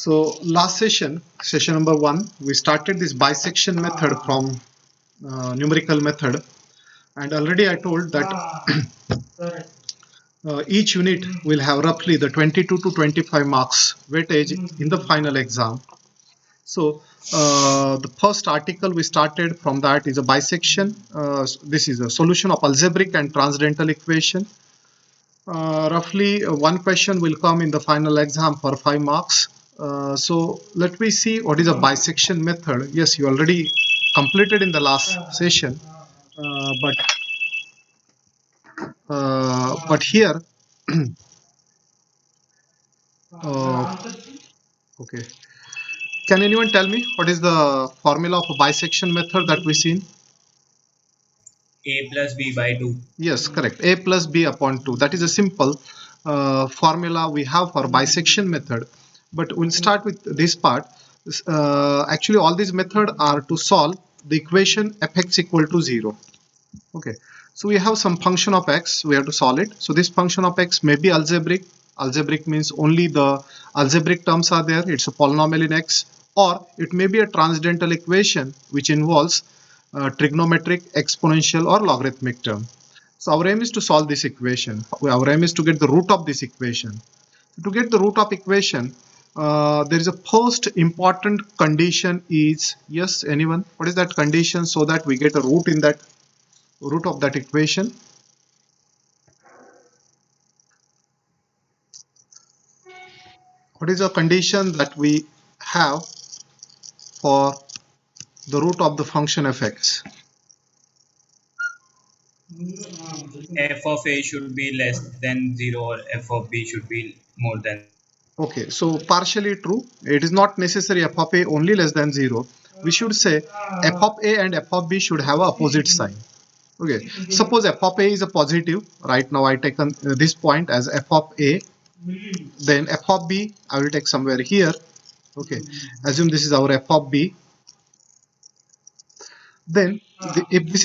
So last session, session number 1, we started this bisection method from numerical method, and already I told that each unit will have roughly the 22 to 25 marks weightage in the final exam. So the first article we started from that is a bisection. This is a solution of algebraic and transcendental equation. Roughly one question will come in the final exam for 5 marks. So let me see what is a bisection method. Yes, you already completed in the last session, but here okay. Can anyone tell me what is the formula of a bisection method that we seen? A plus B by 2. Yes, correct. A plus B upon 2. That is a simple formula we have for bisection method. But we'll start with this part. Actually, all these methods are to solve the equation fx equal to 0. Okay. So we have some function of x. We have to solve it. So this function of x may be algebraic. Algebraic means only the algebraic terms are there. It's a polynomial in x. Or it may be a transcendental equation which involves trigonometric, exponential or logarithmic term. So our aim is to solve this equation. Our aim is to get the root of this equation. To get the root of equation, there is a first important condition is, yes, anyone? What is that condition so that we get a root in that root of that equation? What is a condition that we have for the root of the function fx? F of A should be less than 0 or F of B should be more than. Okay, so partially true. It is not necessary f of a only less than 0. We should say f of a and f of b should have a opposite sign. Okay, suppose f of a is a positive. Right now I take this point as f of a. Then f of b I will take somewhere here. Okay, assume this is our f of b. Then if this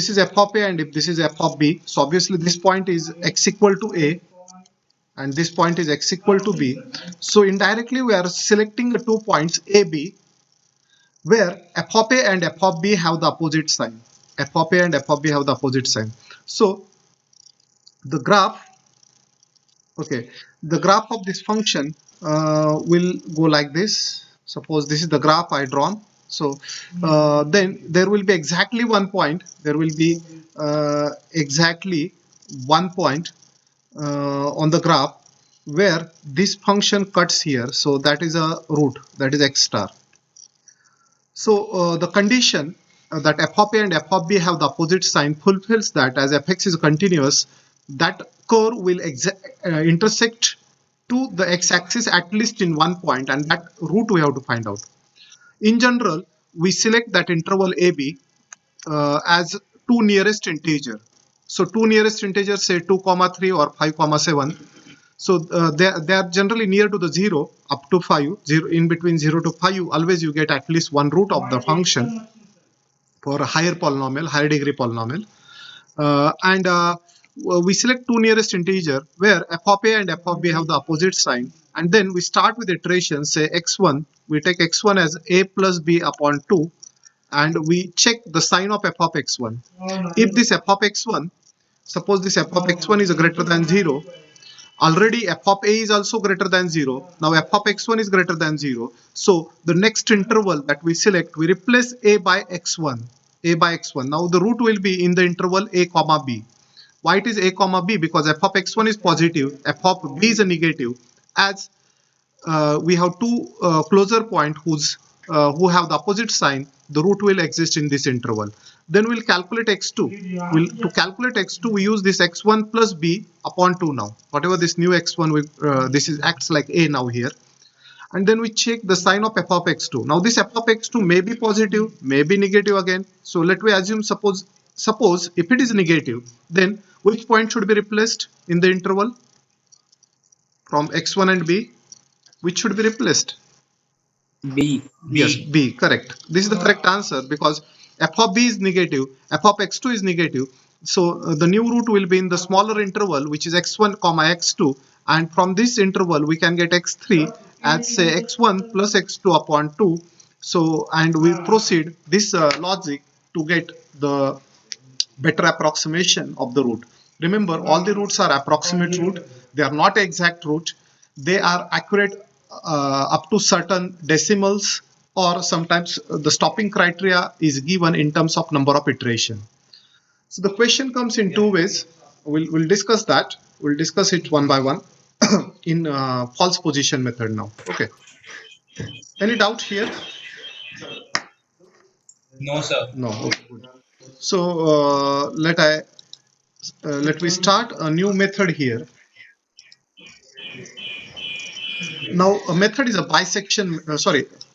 is f of a and if this is f of b, so obviously this point is x equal to a and this point is x equal to b. So indirectly we are selecting the 2 points a, b, where f of a and f of b have the opposite sign. F of a and f of b have the opposite sign. So the graph, okay, the graph of this function will go like this. Suppose this is the graph I drawn. So then there will be exactly one point. There will be exactly one point on the graph where this function cuts here. So that is a root, that is x star. So the condition that f of a and f of b have the opposite sign fulfills that as fx is continuous, that curve will intersect to the x-axis at least in one point, and that root we have to find out. In general, we select that interval ab as two nearest integer. So two nearest integers, say 2, 3 or 5, 7. So they are generally near to the 0 up to 5. 0 in between 0 to 5, always you get at least one root of the function for a higher polynomial, higher degree polynomial. And we select two nearest integer where f of a and f of b have the opposite sign. And then we start with iteration, say x1. We take x1 as a plus b upon 2. And we check the sign of f of x1. If this f of x1, suppose this f of x1 is greater than 0, already f of a is also greater than 0. Now f of x1 is greater than 0. So the next interval that we select, we replace a by x1. A by x1. Now the root will be in the interval a comma b. Why it is a comma b? Because f of x1 is positive, f of b is a negative. As we have two closer point who have the opposite sign, the root will exist in this interval. Then we'll calculate x2. To calculate x2, we use this x1 plus b upon 2 now. Whatever this new x1, this is acts like a now here. And then we check the sign of f of x2. Now this f of x2 may be positive, may be negative again. So let me assume, suppose if it is negative, then which point should be replaced in the interval from x1 and b? Which should be replaced? B. Yes, B, correct. This is the correct answer because f of b is negative, f of x2 is negative. So the new root will be in the smaller interval, which is x1 comma x2, and from this interval we can get x3 as say x1 plus x2 upon 2. So and we proceed this logic to get the better approximation of the root. Remember, all the roots are approximate root. They are not exact root. They are accurate up to certain decimals, or sometimes the stopping criteria is given in terms of number of iteration. So the question comes in two ways. We'll discuss that. We'll discuss it one by one in false position method now. Okay. Any doubt here? No, sir. No. Okay, good. So let we start a new method here. Now, a method is a bisection,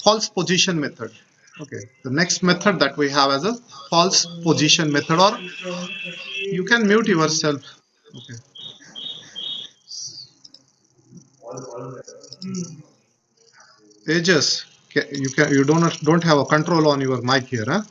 false position method. Okay, the next method that we have as a false position method, or you can mute yourself. Okay, Aegis, you don't have a control on your mic here, huh?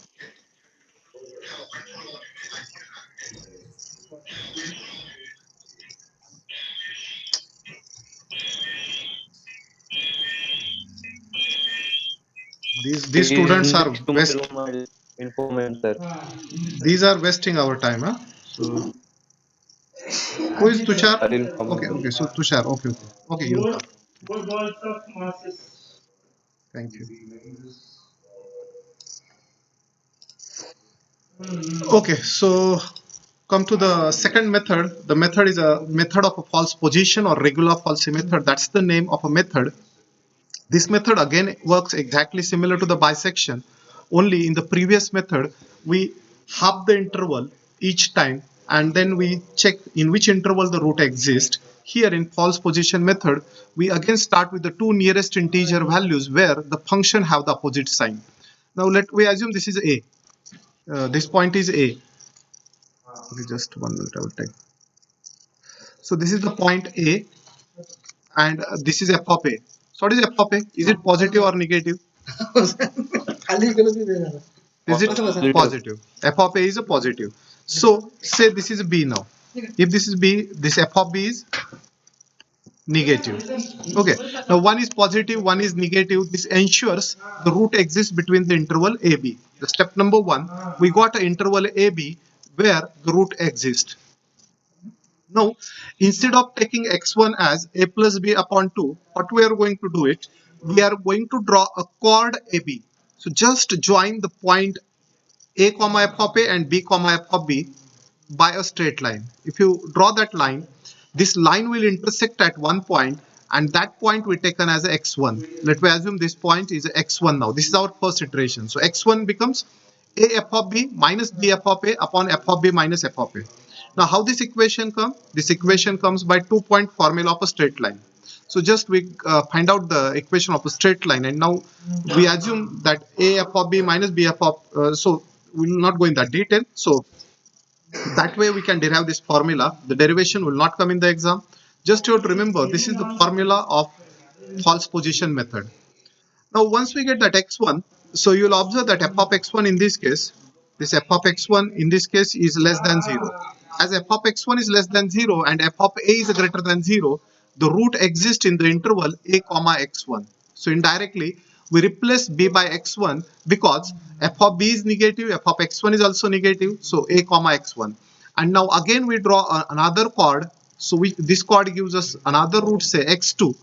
These He is students in the are to my west. room. I informant, sir. These are wasting our time, huh? So who is Tushar? I will inform Okay, sir. okay. So Tushar, okay, you talk. Thank you. Okay, so come to the second method. The method is a method of a false position or regular falsi method. That's the name of a method. This method again works exactly similar to the bisection. Only in the previous method, we half the interval each time and then we check in which interval the root exists. Here in false position method, we again start with the two nearest integer values where the function have the opposite sign. Now let we assume this is a. This point is a. Okay, just 1 minute, I will take. So this is the point A, and this is f of A. So what is f of A? Is it positive or negative? Is it Positive. positive? F of A is a positive. So say this is B now. If this is B, this f of B is negative. Okay. Now one is positive, one is negative. This ensures the root exists between the interval AB. The step number one, we got an interval AB where the root exists. Now, instead of taking x1 as a plus b upon 2, what we are going to do it? We are going to draw a chord AB. So just join the point a comma f of a and b comma f of b by a straight line. If you draw that line, this line will intersect at one point and that point we taken as x1. Let me assume this point is x1 now. This is our first iteration. So x1 becomes a f of b minus b f of a upon f of b minus f of a. Now how this equation comes? This equation comes by 2-point formula of a straight line. So just we find out the equation of a straight line, and now we assume that a f of b minus b f of so we will not go in that detail. So that way we can derive this formula. The derivation will not come in the exam. Just you have to remember this is the formula of false position method. Now once we get that x1, so you'll observe that f of x1 in this case, this f of x1 in this case is less than 0. As f of x1 is less than 0 and f of a is greater than 0, the root exists in the interval a comma x1. So indirectly we replace b by x1 because f of b is negative, f of x1 is also negative, so a comma x1. And now again we draw another chord. So this chord gives us another root, say x2,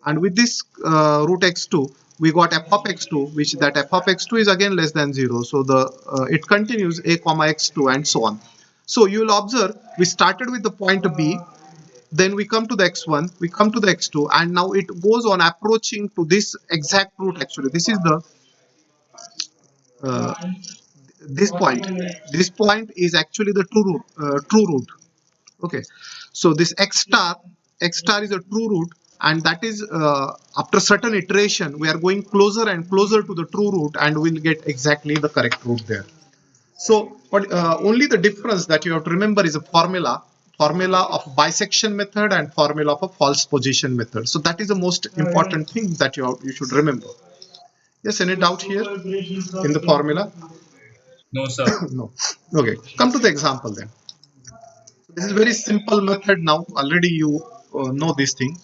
and with this root x2 we got f of x2, which that f of x2 is again less than 0. So the it continues a comma x2 and so on. So you will observe we started with the point B, then we come to the x1, we come to the x2, and now it goes on approaching to this exact root. Actually this is the uh, this point. This point is actually the true root. Okay, so this x star is a true root, and that is after certain iteration we are going closer and closer to the true root and we'll get exactly the correct root there. So but only the difference that you have to remember is a formula of bisection method and formula of a false position method. So that is the most important thing that you should remember. Yes, any doubt here in the formula? No, sir. No. Okay, come to the example then. This is very simple method now. Already you know this thing.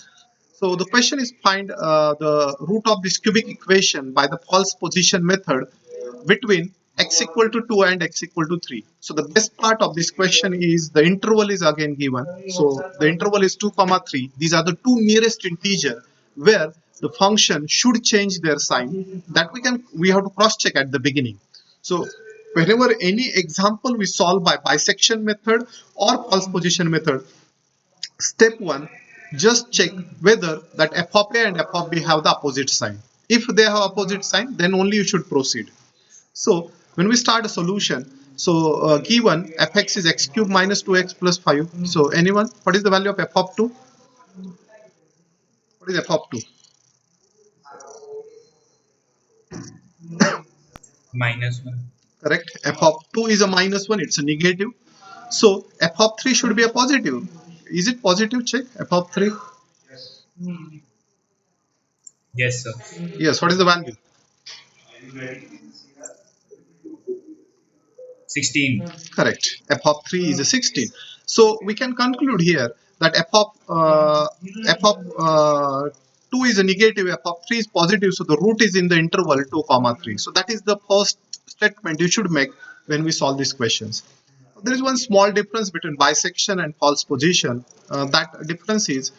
So the question is find the root of this cubic equation by the false position method between x equal to 2 and x equal to 3. So the best part of this question is the interval is again given. So the interval is 2 comma 3. These are the two nearest integer where the function should change their sign. That we have to cross check at the beginning. So whenever any example we solve by bisection method or false position method, step 1, just check whether that f of a and f of b have the opposite sign. If they have opposite sign, then only you should proceed. So when we start a solution, so given fx is x cube minus 2x plus 5. So anyone, what is the value of f of 2? What is f of 2? -1. Correct. F of 2 is a minus 1. It's a negative. So f of 3 should be a positive. Is it positive? Check f of 3. Yes, sir. Yes. What is the value? 16. Correct. F of 3 is a 16. So we can conclude here that f of 2 is a negative, f of 3 is positive. So the root is in the interval 2 comma 3. So that is the first statement you should make when we solve these questions. There is one small difference between bisection and false position. That difference is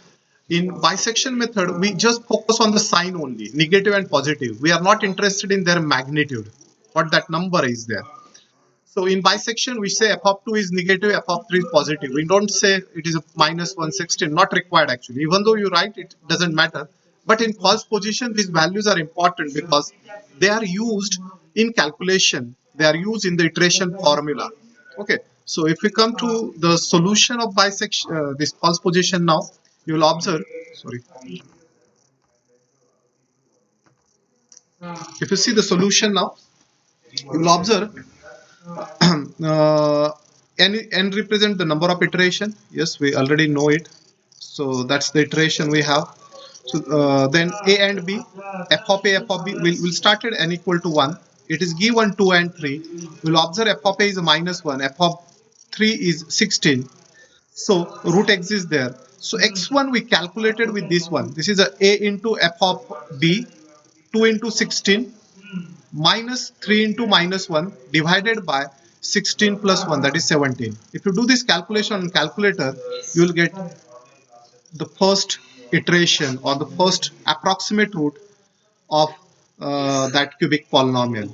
in bisection method, we just focus on the sign only, negative and positive. We are not interested in their magnitude, what that number is there. So in bisection, we say f of 2 is negative, f of 3 is positive. We don't say it is a minus 116, not required actually. Even though you write, it doesn't matter. But in false position, these values are important because they are used in calculation. They are used in the iteration formula. Okay. So if we come to the solution of bisection, this false position now, you will observe, sorry, if you see the solution now, you will observe uh, n represent the number of iteration. Yes, we already know it. So that's the iteration we have. So then a and b, f of a, f of b will start at n equal to 1. It is given 2 and 3. We'll observe f of a is a minus 1, f of 3 is 16. So root exists there. So x1 we calculated with this one. This is a into f of b, 2 into 16 minus 3 into minus 1 divided by 16 plus 1, that is 17. If you do this calculation on calculator, you will get the first iteration or the first approximate root of that cubic polynomial.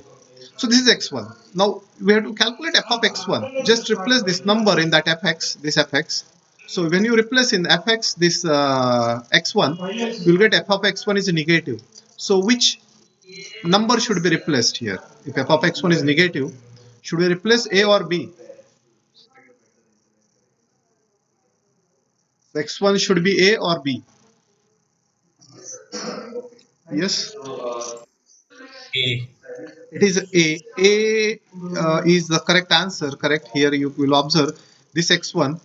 So this is x1. Now we have to calculate f of x1. Just replace this number in that fx, this fx. So when you replace in fx this x1, you will get f of x1 is a negative. So which number should be replaced here? If f of x1 is negative, should we replace a or b? X1 should be a or b? Yes. A. It is A. A is the correct answer. Correct. Here you will observe this x1.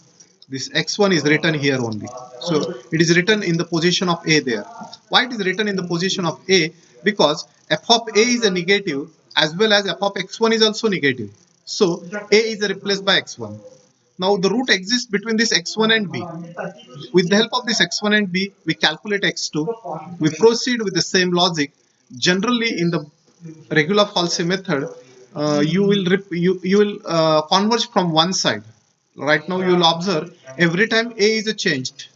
This x1 is written here only. So it is written in the position of A there. Why it is written in the position of A? Because f of A is a negative as well as f of x1 is also negative. So A is replaced by x1. Now the root exists between this x1 and b. With the help of this x1 and b, we calculate x2. We proceed with the same logic. Generally, in the regular falsi method, you will converge from one side. Right now, you will observe every time a is a changed.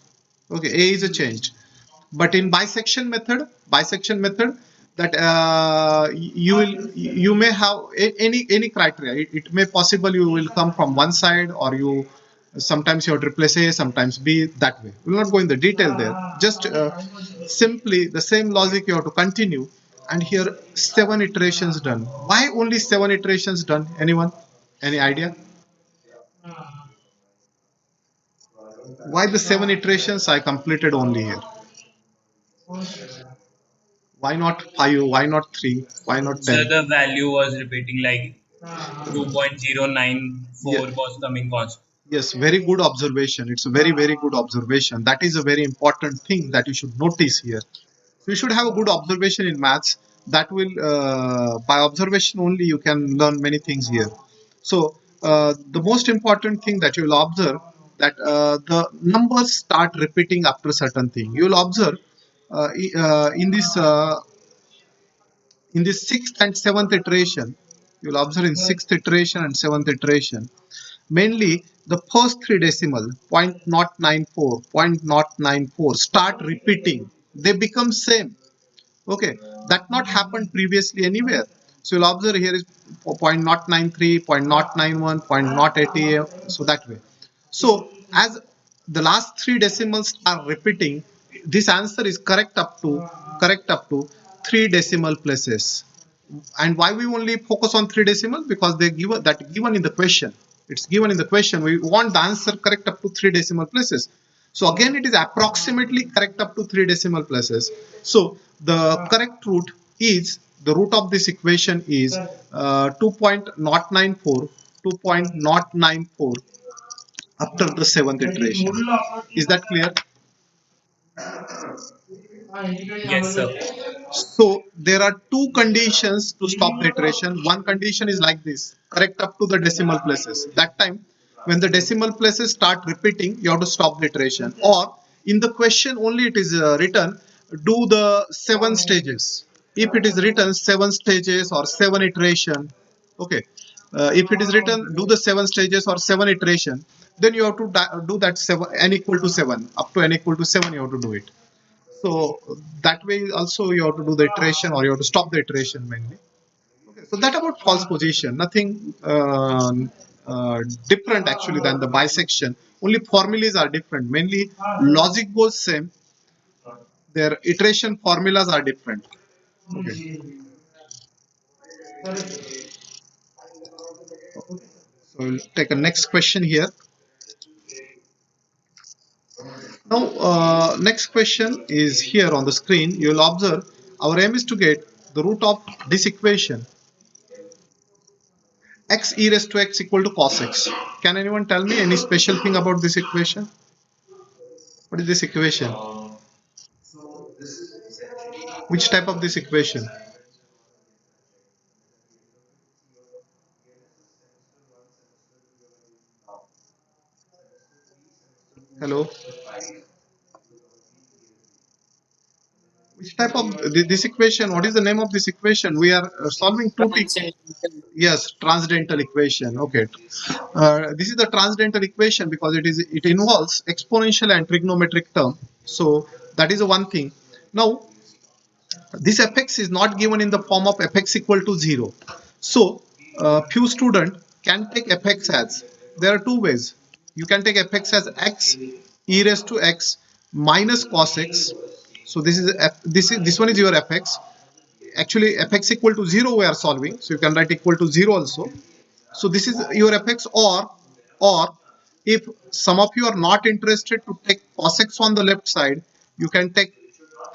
Okay, a is a changed. But in bisection method, that you may have any criteria. It may possible you will come from one side, or you sometimes you have to replace a, sometimes b, that way. We will not go in the detail there. Just simply the same logic you have to continue. And here 7 iterations done. Why only 7 iterations done? Anyone? Any idea? Why the 7 iterations I completed only here? Why not 5? Why not 3? Why not So 10? the value was repeating like Yeah. 2.094 was coming constant. Yes, very good observation. It's a very good observation. That is a very important thing that you should notice here. So you should have a good observation in maths. That will, by observation only, you can learn many things here. So the most important thing that you will observe that the numbers start repeating after certain thing. You will observe in this sixth and seventh iteration. You will observe in sixth iteration and seventh iteration. Mainly the first three decimal 0.094, 0.094 start repeating. They become same. Okay, that not happened previously anywhere. So you'll observe here is 0.093, 0.091, 0.088, so that way. So as the last three decimals are repeating, this answer is correct up to three decimal places. And why we only focus on three decimal? Because they give that given in the question. It's given in the question. We want the answer correct up to three decimal places. So again, it is approximately correct up to three decimal places. So the correct root is the root of this equation is 2.094, 2.094 after the seventh iteration. Is that clear? Yes, sir. So there are two conditions to stop the iteration. One condition is like this: correct up to the decimal places. That time, when the decimal places start repeating, you have to stop the iteration. Or in the question only it is written, do the seven stages. If it is written seven stages or seven iteration, okay. If it is written do the seven stages or seven iteration, then you have to do that seven n equal to seven, up to n equal to seven. You have to do it. So that way also you have to do the iteration or you have to stop the iteration mainly. Okay, so that about false position, nothing different actually than the bisection. Only formulas are different. Mainly logic goes same. Their iteration formulas are different. Okay. So we'll take a next question here. Now, next question is here on the screen. You will observe our aim is to get the root of this equation x e raised to x equal to cos x. Can anyone tell me any special thing about this equation? What is this equation? Which type of this equation? Hello? Which type of this equation? What is the name of this equation? We are solving two t. Yes, transcendental equation. Okay. This is the transcendental equation because it involves exponential and trigonometric term. So that is the one thing. Now this fx is not given in the form of fx equal to 0. So few student can take fx as, there are two ways. You can take fx as x e raised to x minus cos x. So this one is your fx. Actually fx equal to 0 we are solving, so you can write equal to 0 also. So this is your fx, or if some of you are not interested to take cos x on the left side, you can take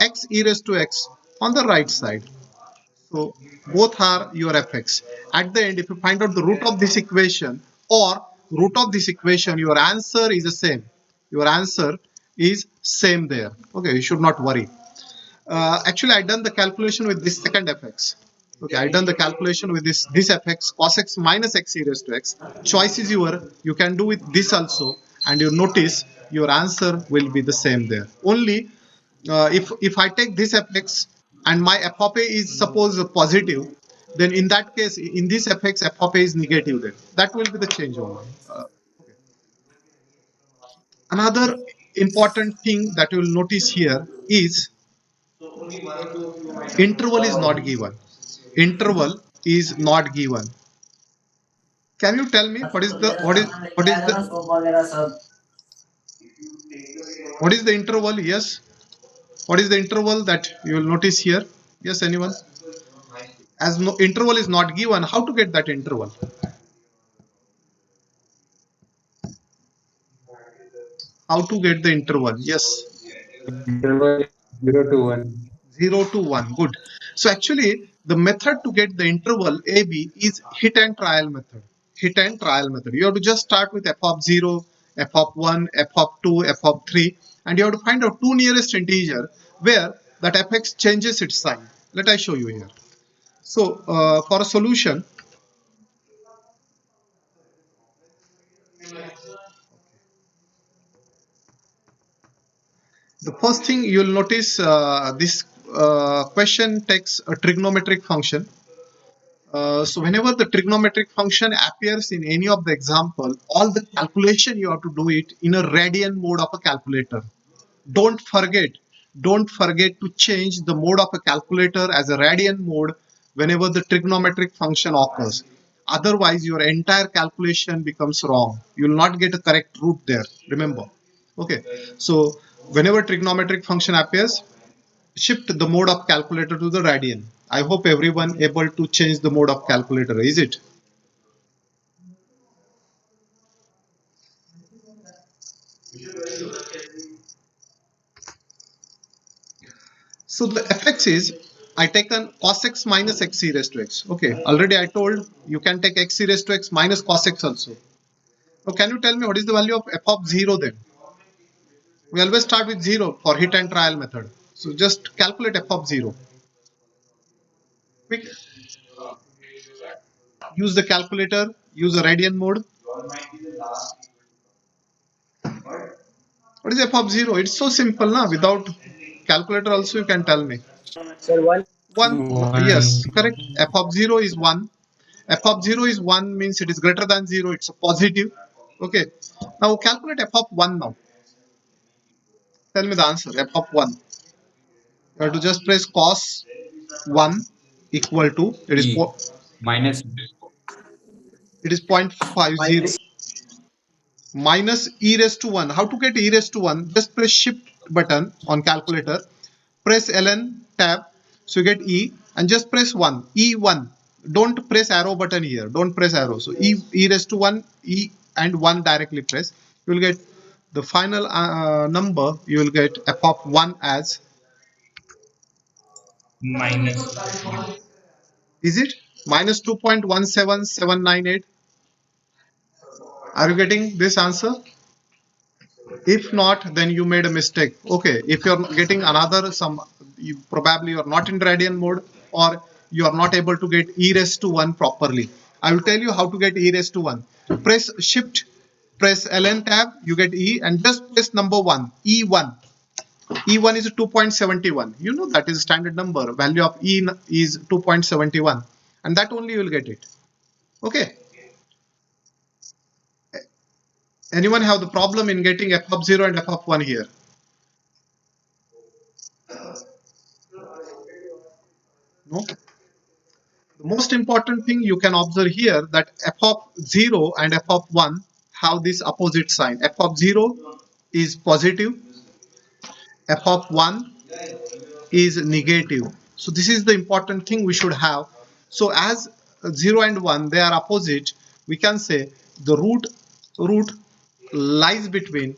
x e raised to x on the right side. So both are your fx. At the end, if you find out the root of this equation or root of this equation, your answer is the same. Your answer is same there. Okay, you should not worry. Actually, I done the calculation with this second fx. Okay, I done the calculation with this fx cos x minus x e raised to x. Choice is your. You can do with this also, and you notice your answer will be the same there. Only if I take this fx and my f of a is suppose positive, then in that case, in this fx, f of a is negative. Then that will be the change only. Another important thing that you will notice here is interval is not given. Interval is not given. Can you tell me what is the interval? Yes. What is the interval that you will notice here? Yes, anyone? As no interval is not given, how to get that interval? How to get the interval? Yes. Interval 0 to 1. 0 to 1. Good. So actually, the method to get the interval AB is hit and trial method. Hit and trial method. You have to just start with f of 0, f of 1, f of 2, f of 3, and you have to find out two nearest integer where that fx changes its sign. Let I show you here. So for a solution, The first thing you'll notice, this question takes a trigonometric function. So whenever the trigonometric function appears in any of the example, all the calculation you have to do it in a radian mode of a calculator. Don't forget, don't forget to change the mode of a calculator as a radian mode whenever the trigonometric function occurs. Otherwise, your entire calculation becomes wrong. You will not get a correct root there. Remember. Okay. So whenever trigonometric function appears, shift the mode of calculator to the radian. I hope everyone able to change the mode of calculator. Is it? So the fx is, I taken cos x minus x e raised to x. Okay, already I told you can take x e raised to x minus cos x also. Now can you tell me what is the value of f of 0 then? We always start with 0 for hit and trial method. So just calculate f of 0. Quick. Use the calculator, use a radian mode. What is f of 0? It's so simple now. Without calculator also you can tell me. Sir, one. 1. Yes, One. correct. F of 0 is 1. F of 0 is 1 means it is greater than 0. It's a positive. Okay. Now calculate f of 1 now. Tell me the answer. F of 1. You have to just press cos 1 equal to, E minus it is 0.50 Minus. minus e raised to 1. How to get e raised to 1? Just press shift button on calculator. Press ln tab. So you get e and just press 1. E1. Don't press arrow button here. Don't press arrow. So e raised to 1, e and 1 directly press. You will get the final number. You will get f of 1 as, minus is it minus 2.17798? Are you getting this answer? If not, then you made a mistake. Okay, if you're getting another some, you probably you're not in radian mode, or you are not able to get e raised to 1 properly. I will tell you how to get e raised to 1. Press shift, press ln tab, you get e, and just press number 1, e1. E1 is 2.71. You know that is standard number. Value of e is 2.71, and that only you will get it. Okay. Anyone have the problem in getting f of 0 and f of 1 here? No. The most important thing you can observe here that f of 0 and f of 1 have this opposite sign. F of 0 is positive, f of 1 is negative. So this is the important thing we should have. So as 0 and 1 they are opposite, we can say the root lies between,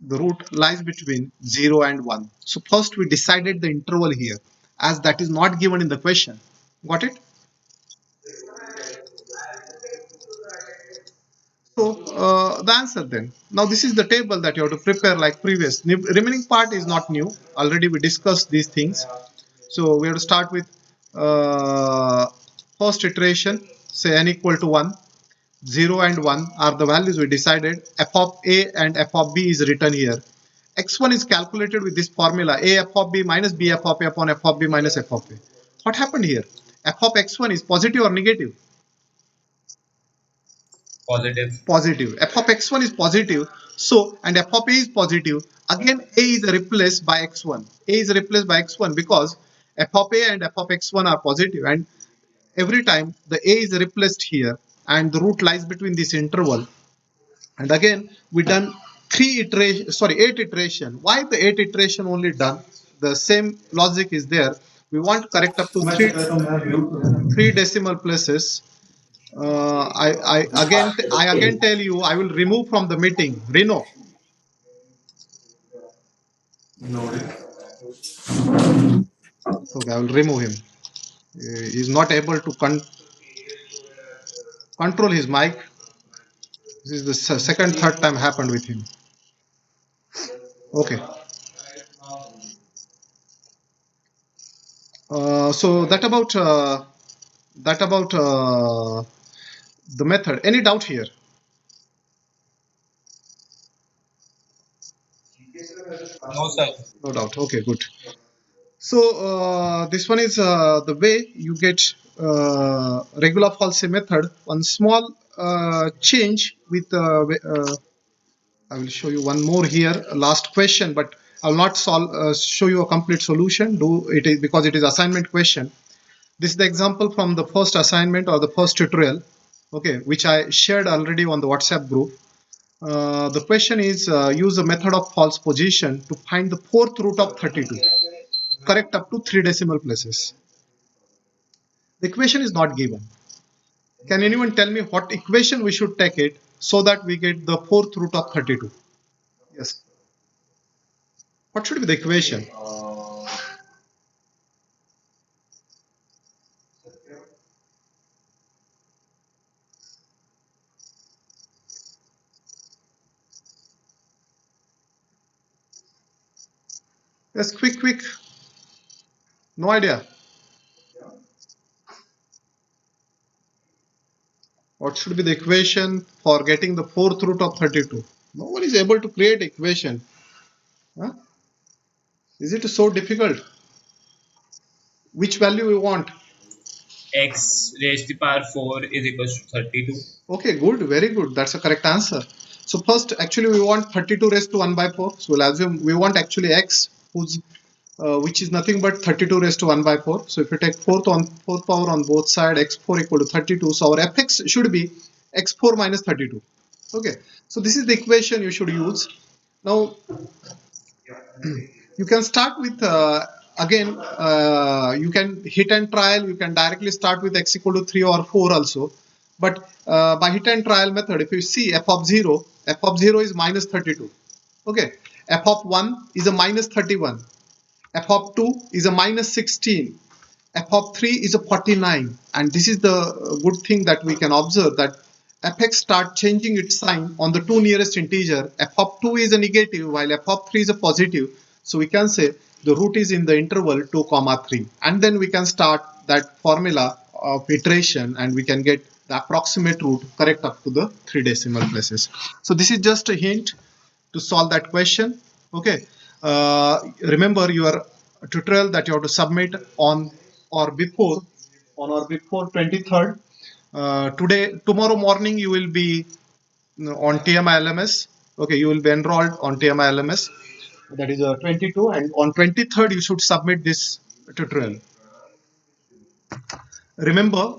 the root lies between 0 and 1. So first we decided the interval here, as that is not given in the question. Got it? So the answer then. Now this is the table that you have to prepare like previous. The remaining part is not new. Already we discussed these things. So we have to start with first iteration. Say n equal to 1. 0 and 1 are the values we decided. F of a and f of b is written here. X1 is calculated with this formula, a f of b minus b f of a upon f of b minus f of a. What happened here? F of x1 is positive or negative? positive. Positive. F of x1 is positive. So, and f of a is positive. Again, a is replaced by x1. A is replaced by x1 because f of a and f of x1 are positive, and every time the a is replaced here and the root lies between this interval. And again, we done 8 iteration. Why the 8 iteration only done? The same logic is there. We want to correct up to three decimal places. I again tell you, I will remove from the meeting. Reno. Okay, I will remove him. He is not able to control his mic. This is the second, third time happened with him. Okay. So that about the method. Any doubt here? No, sir. No doubt. Okay, good. So this one is the way you get regular falsi method. One small change with I will show you one more here. Last question, but I will not show you a complete solution. Do it is because it is assignment question. This is the example from the first assignment or the first tutorial, okay, which I shared already on the WhatsApp group. The question is use a method of false position to find the fourth root of 32. Correct up to 3 decimal places. The equation is not given. Can anyone tell me what equation we should take it so that we get the fourth root of 32? Yes. What should be the equation? Yes, quick. No idea. What should be the equation for getting the fourth root of 32? No one is able to create equation. Huh? Is it so difficult? Which value we want? X raised to the power 4 is equals to 32. Okay, good, very good. That's a correct answer. So first, actually, we want 32 raised to 1 by 4. So we'll assume we want actually x, which is nothing but 32 raised to 1 by 4. So if you take fourth power on both sides, x4 equal to 32. So our fx should be x4 minus 32. Okay, so this is the equation you should use. Now you can start with again you can hit and trial. You can directly start with x equal to 3 or 4 also, but by hit and trial method, if you see f of 0 is minus 32. Okay, f of 1 is a minus 31, f of 2 is a minus 16, f of 3 is a 49, and this is the good thing that we can observe, that fx start changing its sign on the two nearest integer. F of 2 is a negative while f of 3 is a positive, so we can say the root is in the interval 2 comma 3, and then we can start that formula of iteration and we can get the approximate root correct up to the 3 decimal places. So this is just a hint to solve that question. Okay, remember your tutorial that you have to submit on or before 23rd. Tomorrow morning you will be on TMI LMS. Okay, you will be enrolled on TMI LMS. That is 22, and on 23rd you should submit this tutorial. Remember,